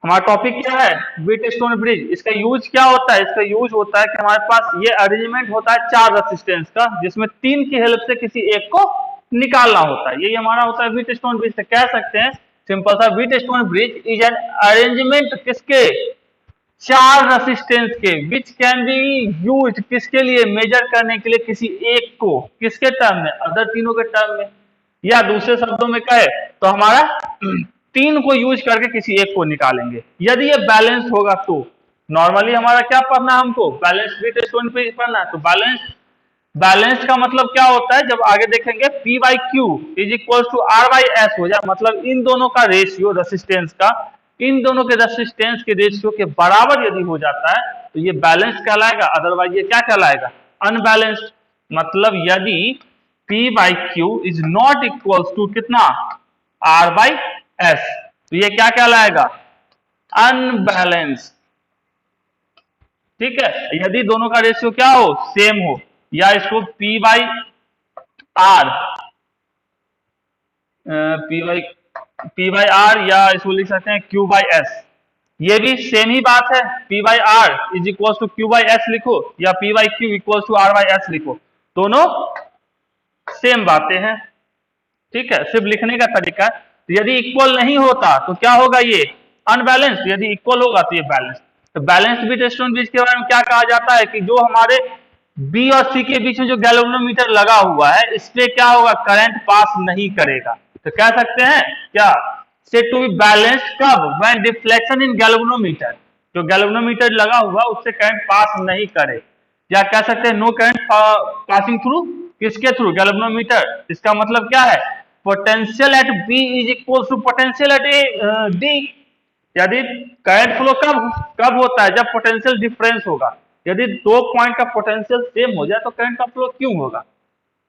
हमारा टॉपिक क्या है, व्हीट स्टोन ब्रिज। इसका यूज क्या होता है, इसका यूज होता है कि हमारे पास ये अरेंजमेंट होता है 4 रेसिस्टेंस का, जिसमें 3 की हेल्प से किसी एक को निकालना होता है। यही हमारा होता है व्हीट स्टोन ब्रिज। तो कह सकते हैं सिंपल सा, wheat stone bridge is an arrangement किसके, 4 रेसिस्टेंस के, विच कैन बी यूज किसके लिए, मेजर करने के लिए किसी एक को, किसके टर्म में, अदर तीनों के टर्म में। या दूसरे शब्दों में कहे तो हमारा 3 को यूज करके किसी एक को निकालेंगे। यदि ये बैलेंस होगा तो नॉर्मली हमारा क्या पढ़ना है, हमको बैलेंस व्हीट स्टोन ब्रिज पढ़ना है। तो बैलेंस का मतलब क्या होता है, जब आगे देखेंगे P by Q is equal to R by S हो जाए, मतलब इन दोनों का रेशियो रेसिस्टेंस का, इन दोनों के रेसिस्टेंस के रेशियो के बराबर यदि हो जाता है तो ये बैलेंस कहलाएगा, अदरवाइज ये क्या कहलाएगा, अनबैलेंस्ड। मतलब यदि P by Q is not equal to कितना, R बाई एस, तो ये क्या कहलाएगा, अनबैलेंस्ड। ठीक है, यदि दोनों का रेशियो क्या हो, सेम हो, या इसको P by R, P by R, या इसको लिख सकते हैं Q बाई एस। ये भी सेम ही बात है, P by R is equal to Q by S लिखो, या P by Q equal to R by S लिखो, दोनों सेम बातें हैं। ठीक है, सिर्फ लिखने का तरीका है। तो यदि इक्वल नहीं होता तो क्या होगा, ये अनबैलेंस, यदि इक्वल होगा तो ये बैलेंस। तो बैलेंस व्हीट स्टोन ब्रिज के बारे में क्या कहा जाता है कि जो हमारे बी और सी के बीच में जो गैल्वेनोमीटर लगा हुआ है, इस पे क्या होगा, करंट पास नहीं करेगा। तो कह सकते हैं क्या, सेड टू बी बैलेंस्ड कब, व्हेन डिफ्लेक्शन इन गैल्वेनोमीटर, जो गैल्वेनोमीटर लगा हुआ उससे करंट पास नहीं करे। या कह सकते हैं नो करंट पासिंग थ्रू, किसके थ्रू, गैल्वेनोमीटर। इसका मतलब क्या है, potential at B is equal to potential at D. यदि करंट फ्लो कब कब होता है, जब पोटेंशियल डिफरेंस होगा। यदि 2 पॉइंट का पोटेंशियल सेम हो जाए तो करंट का फ्लो क्यों होगा।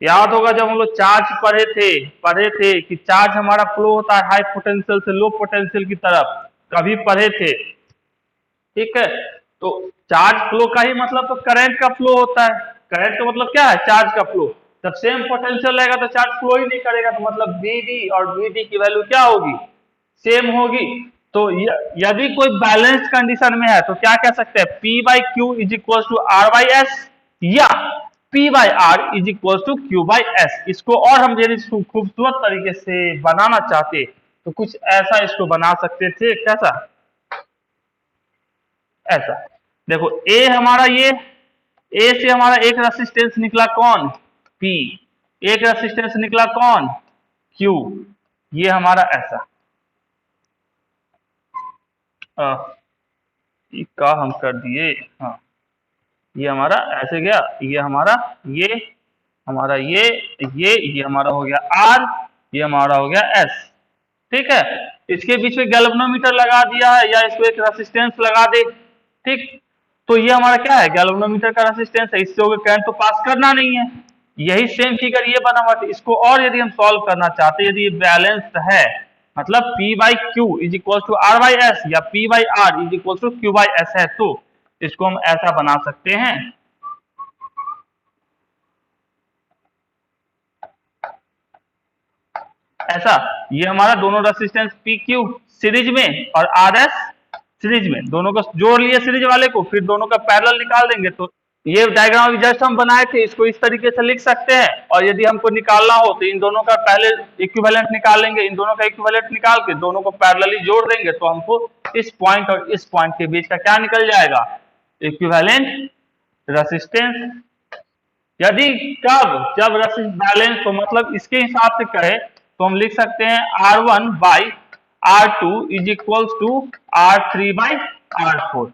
याद होगा जब हम लोग चार्ज पढ़े थे कि चार्ज हमारा फ्लो होता है हाई पोटेंशियल से लो पोटेंशियल की तरफ, कभी पढ़े थे। ठीक है, तो चार्ज फ्लो का ही मतलब तो करंट का फ्लो होता है। करंट का मतलब क्या है, चार्ज का फ्लो। जब सेम पोटेंशियल रहेगा तो चार्ज फ्लो ही नहीं करेगा, तो मतलब BD और BD की वैल्यू क्या होगी, सेम होगी। तो यदि कोई बैलेंस कंडीशन में है तो क्या कह सकते हैं, P by Q is equal to R by S, या P by R is equal to Q by S. इसको और हम यदि खूबसूरत तरीके से बनाना चाहते तो कुछ ऐसा इसको बना सकते थे। कैसा, ऐसा देखो, ए हमारा ये, ए से हमारा एक रेसिस्टेंस निकला कौन, P, एक रेसिस्टेंस निकला कौन, Q, ये हमारा ऐसा का हम कर दिए, हाँ ये हमारा ऐसे गया, ये हमारा ये हमारा हो गया R, ये हमारा हो गया S। ठीक है, इसके बीच में गैल्वेनोमीटर लगा दिया है, या इसको एक रेसिस्टेंस लगा दे। ठीक, तो ये हमारा क्या है, गैल्वेनोमीटर का रेसिस्टेंस है, इससे होकर करंट तो पास करना नहीं है। यही सेम फिगर ये बना हुआ था। इसको और यदि हम सॉल्व करना चाहते, यदि ये बैलेंस्ड है, मतलब P by Q is equal to R by S, या P by R is equal to Q by S है, तो इसको हम ऐसा बना सकते हैं। ऐसा, ये हमारा दोनों रेसिस्टेंस PQ सीरीज में और RS सीरीज में, दोनों को जोड़ लिए सीरीज वाले को, फिर दोनों का पैरेलल निकाल देंगे। तो ये डायग्राम जस्ट हम बनाए थे, इसको इस तरीके से लिख सकते हैं। और यदि हमको निकालना हो तो इन दोनों का पहले इक्विवेलेंट निकाल लेंगे, इन दोनों का इक्विवेलेंट निकाल के दोनों को पैरेलली जोड़ देंगे, तो हमको इस पॉइंट और इस पॉइंट के बीच का क्या निकल जाएगा, इक्विवेलेंट रेसिस्टेंस। यदि कब, जब रेसिस्टेंस बैलेंस हो, मतलब इसके हिसाब से कहे तो हम लिख सकते हैं R1 by R2 is equal to R3 by R4।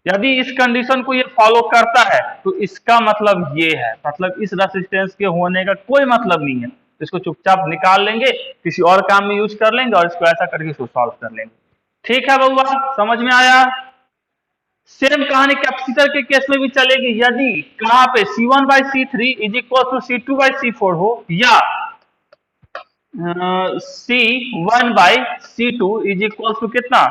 यदि इस कंडीशन को ये फॉलो करता है तो इसका मतलब ये है, मतलब इस रेसिस्टेंस के होने का कोई मतलब नहीं है। इसको चुपचाप निकाल लेंगे, किसी और काम में यूज कर लेंगे, और इसको ऐसा करके इसको सॉल्व कर लेंगे। ठीक है बउआ, समझ में आया। सेम कहानी कैपेसिटर के केस में भी चलेगी। यदि कहां पे C1 by C3 is equal to C2 by C4 हो, या C1 by C2 is equal to कितना,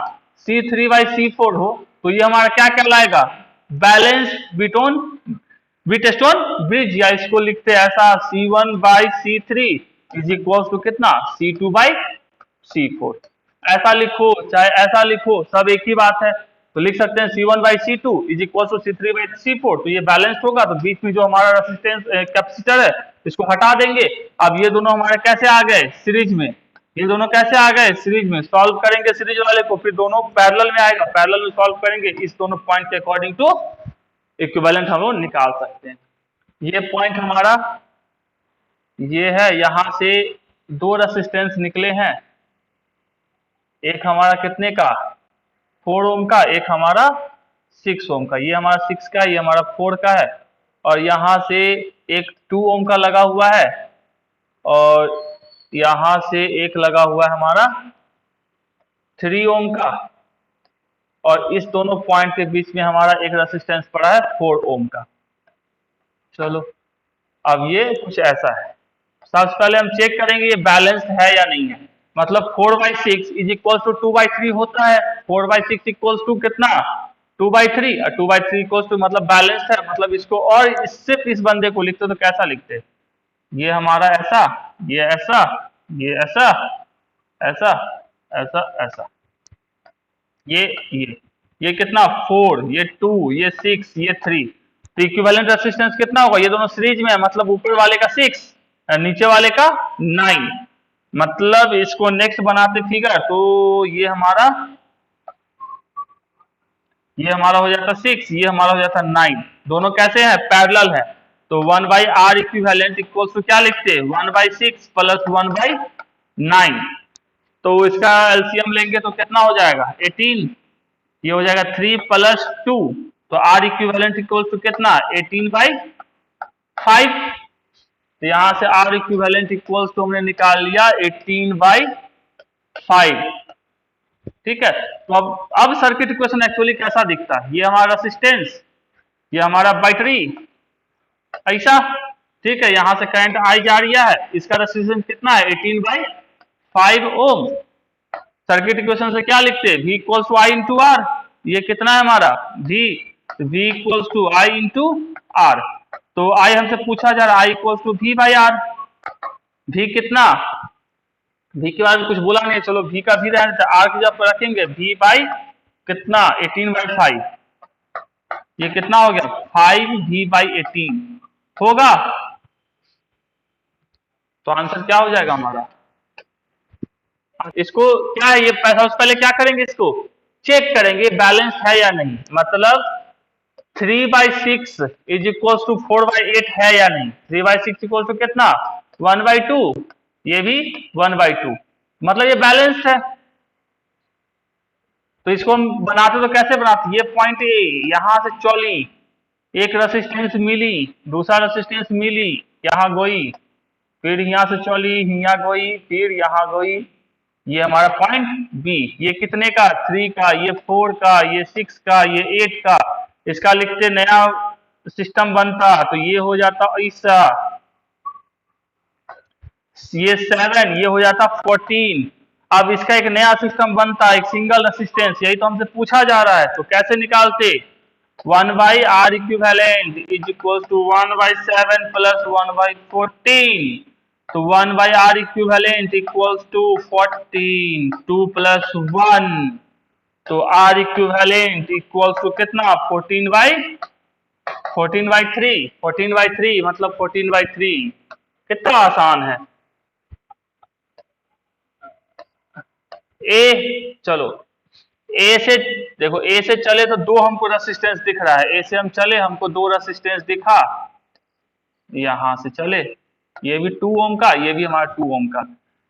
C3 बाई C4 हो, तो ये हमारा क्या कहलाएगा, बैलेंस व्हीट स्टोन ब्रिज। या इसको लिखते हैं ऐसा, C1 by C3 is equal to कितना, C2 बाई C4। ऐसा लिखो चाहे ऐसा लिखो, सब एक ही बात है। तो लिख सकते हैं C1/C2 is equal to C3/C4। तो ये बैलेंस्ड होगा, तो बीच में जो हमारा रेसिस्टेंस कैपेसिटर है इसको हटा देंगे। अब ये दोनों हमारे कैसे आ गए सीरीज में, ये दोनों कैसे आ गए सीरीज में। सॉल्व करेंगे सीरीज वाले को, फिर दोनों पैरेलल में आएगा, पैरेलल में सॉल्व करेंगे, इस दोनों पॉइंट के अकॉर्डिंग टू इक्विवेलेंट हम लोग निकाल सकते हैं। ये पॉइंट हमारा ये है, यहां से दो रेसिस्टेंस निकले हैं, एक हमारा कितने का 4 ओम का, एक हमारा 6 ओम का। ये हमारा 6 का, ये हमारा 4 का है। और यहां से एक 2 ओम का लगा हुआ है, और यहां से एक लगा हुआ है हमारा 3 ओम का, और इस दोनों पॉइंट के बीच में हमारा एक रेसिस्टेंस पड़ा है 4 ओम का। चलो अब ये कुछ ऐसा है। सबसे पहले हम चेक करेंगे ये बैलेंस्ड है या नहीं है। मतलब 4/6 इज इक्वल टू 2/3 होता है। 4/6 इक्वल टू कितना 2/3, और 2/3 इक्वल टू मतलब बैलेंस्ड है। मतलब इसको और सिर्फ इस बंदे को लिखते तो कैसा लिखते, ये हमारा ऐसा, ये ऐसा, ये ऐसा, ऐसा, ऐसा, ऐसा, ये कितना 4, ये 2, ये 6, ये 3। तो इक्विवेलेंट रेसिस्टेंस कितना होगा, ये दोनों सीरीज में है, मतलब ऊपर वाले का 6 और नीचे वाले का 9। मतलब इसको नेक्स्ट बनाते फिगर, तो ये हमारा हो जाता 6, ये हमारा हो जाता 9। दोनों कैसे हैं, पैरेलल है। तो 1/r इक्विवेलेंट इक्वल टू क्या लिखते हैं 1/6 प्लस 1/9। तो इसका एलसीएम लेंगे तो कितना हो जाएगा 18, ये हो जाएगा 3 प्लस 2। तो आर इक्विवेलेंट इक्वल टू कितना 18/5। तो यहां से आर इक्विवेलेंट इक्वल टू हमने निकाल लिया 18/5। ठीक है। तो अब सर्किट इक्वेशन एक्चुअली कैसा दिखता है, ये हमारा रेसिस्टेंस, ये हमारा बैटरी, ऐसा। ठीक है, यहां से करंट आई जा रही है, इसका रेसिस्टेंस कितना है 18/5 ओम। सर्किट इक्वेशन से क्या लिखते हैं V equals to I into R. ये कितना है हमारा V equals to I into R. तो आई हमसे पूछा जा रहा है I equals to V/R। V कितना, V के बारे में कुछ बोला नहीं, चलो V का भी रहने देते, R की जब रखेंगे V बाई कितना 18/5। ये कितना हो गया 5V/18 होगा। तो आंसर क्या हो जाएगा हमारा, इसको क्या है, ये सबसे पहले क्या करेंगे, इसको चेक करेंगे बैलेंस है या नहीं। मतलब 3/6 इज इक्वल टू 4/8 है या नहीं। 3/6 इक्वल टू कितना 1/2, ये भी 1/2, मतलब ये बैलेंस्ड है। तो इसको हम बनाते तो कैसे बनाते, ये पॉइंट ए यहां से चली, एक रेसिस्टेंस मिली, दूसरा रेसिस्टेंस मिली, यहां गई, फिर यहां से चली, यहाँ गई, फिर यहां गई, ये हमारा पॉइंट बी। ये कितने का 3 का, ये 4 का, ये 6 का, ये 8 का। इसका लिखते नया सिस्टम बनता तो ये हो जाता ऐसा, ये 7, ये हो जाता 14। अब इसका एक नया सिस्टम बनता, एक सिंगल रेसिस्टेंस, यही तो हमसे पूछा जा रहा है। तो कैसे निकालते 1/R equivalent is equal to 1/7 plus 1/14। तो 1/R equivalent equals to 14, 2 plus 1। तो R इक्विवेलेंट इक्वल्स टू कितना 14/3, 14/3 मतलब 14/3। कितना आसान है। ए, चलो ए से देखो, ए से चले तो दो हमको रेसिस्टेंस दिख रहा है, ए से हम चले हमको दो रेसिस्टेंस दिखा, यहां से चले, ये भी 2 ओम का, ये भी हमारा 2 ओम का।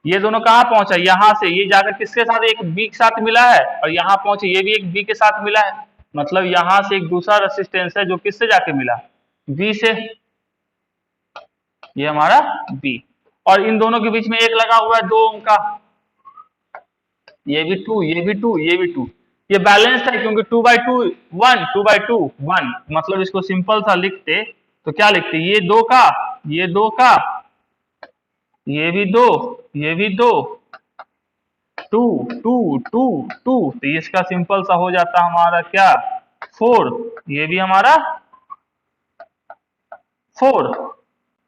ये दोनों कहां पहुंचा, यहां से ये जाकर किसके साथ, एक बी के साथ मिला है, और यहां पहुंचे ये भी एक बी के साथ मिला है। मतलब यहां से एक दूसरा रेसिस्टेंस है जो किससे जाके मिला, बी से, ये हमारा बी। और इन दोनों के बीच में एक लगा हुआ है 2 ओम का, ये भी 2, ये भी 2, ये भी 2। ये बैलेंस्ड है क्योंकि 2/2 1, 2/2 1। मतलब इसको सिंपल सा लिखते तो क्या लिखते, ये 2 का, ये 2 का, ये भी 2, ये भी 2, 2 2 2 2। तो इसका सिंपल सा हो जाता हमारा क्या 4, ये भी हमारा 4।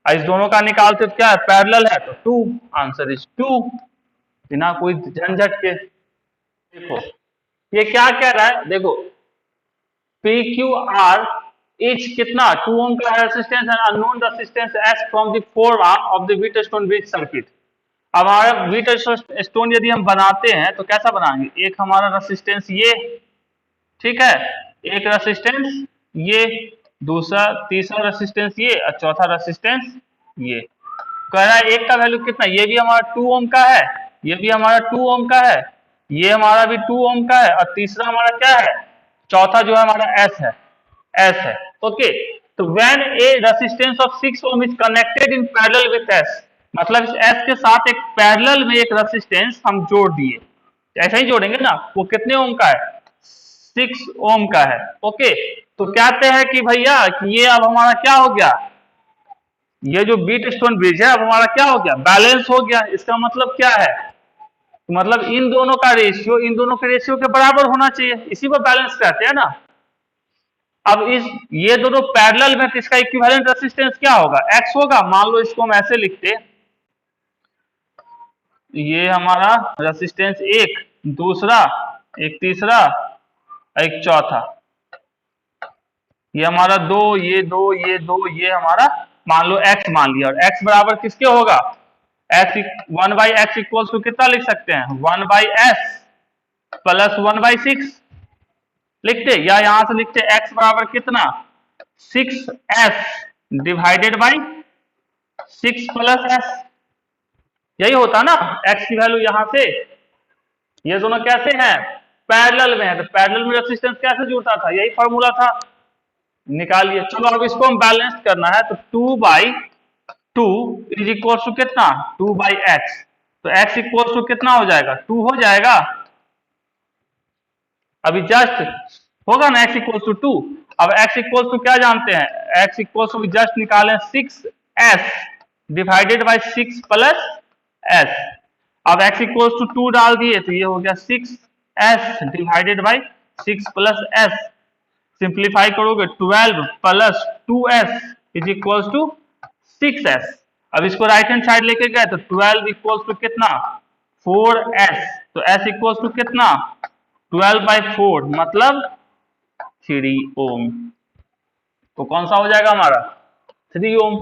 इस दोनों का निकालते तो क्या है पैरेलल है, तो 2, आंसर इज 2, बिना कोई झंझट के। देखो ये क्या कह रहा है, देखो पी क्यू आर इच कितना 2 ओम का resistance and unknown resistance S from the 4 arm of the Wheatstone bridge circuit. अब हमारा व्हीटस्टोन यदि हम बनाते हैं तो कैसा बनाएंगे, एक हमारा रेसिस्टेंस ये, ठीक है, एक रेसिस्टेंस ये, दूसरा तीसरा रेसिस्टेंस ये और चौथा रेसिस्टेंस ये। कह रहा है एक का वैल्यू कितना, ये भी हमारा 2 ओम का है, ये भी हमारा 2 ओम का है, ये हमारा भी 2 ओम का है और तीसरा हमारा क्या है, चौथा जो है हमारा एस है। ओके, तो when a resistance of 6 ohm is connected in parallel with S, मतलब इस एस के साथ एक पैरेलल में एक रेसिस्टेंस हम जोड़ दिए, ऐसा ही जोड़ेंगे ना, वो कितने ओम का है, 6 ओम का है। ओके, तो कहते हैं कि भैया कि ये अब हमारा क्या हो गया, ये जो व्हीटस्टोन ब्रिज है अब हमारा क्या हो गया, बैलेंस हो गया। इसका मतलब क्या है, मतलब इन दोनों का रेशियो इन दोनों के रेशियो के बराबर होना चाहिए, इसी को बैलेंस कहते हैं ना। अब इस ये दोनों पैरेलल में, तो इसका इक्विवेलेंट रेसिस्टेंस क्या होगा, एक्स होगा। मान लो इसको हम ऐसे लिखते, ये हमारा रेसिस्टेंस एक, दूसरा, एक तीसरा, एक चौथा, ये हमारा दो, ये दो, ये दो, ये हमारा मान लो एक्स मान लिया, और एक्स बराबर किसके होगा, एक्स 1/x इक्वल्स टू कितना लिख सकते हैं, 1/s प्लस 1/6 लिखते, या यहां से लिखते x बराबर कितना 6s divided by 6 plus s, यही होता ना, x की वैल्यू यहां से, ये दोनों कैसे हैं, पैरेलल में है, तो पैरेलल में रेसिस्टेंस कैसे जुड़ता था, यही फॉर्मूला था, निकालिए। चलो अब इसको हम बैलेंस करना है, तो 2/2 इज इक्वल टू कितना 2/x, तो x इक्वल टू कितना हो जाएगा 2 हो जाएगा, अभी जस्ट होगा ना x इक्वल टू 2। अब x इक्वल टू क्या जानते हैं, x इक्वल टू जस्ट निकालें 6s divided by 6 plus s। अब x इक्वल टू 2 डाल दिए तो ये हो गया 6s divided by 6 plus s, simplify करोगे 12 plus 2s is equal to 6s। अब इसको राइट हैंड साइड लेके गए तो 12 इक्वल टू कितना 4s, तो s इक्वल टू कितना 12/4 मतलब 3 ओम, तो कौन सा हो जाएगा हमारा 3 ओम।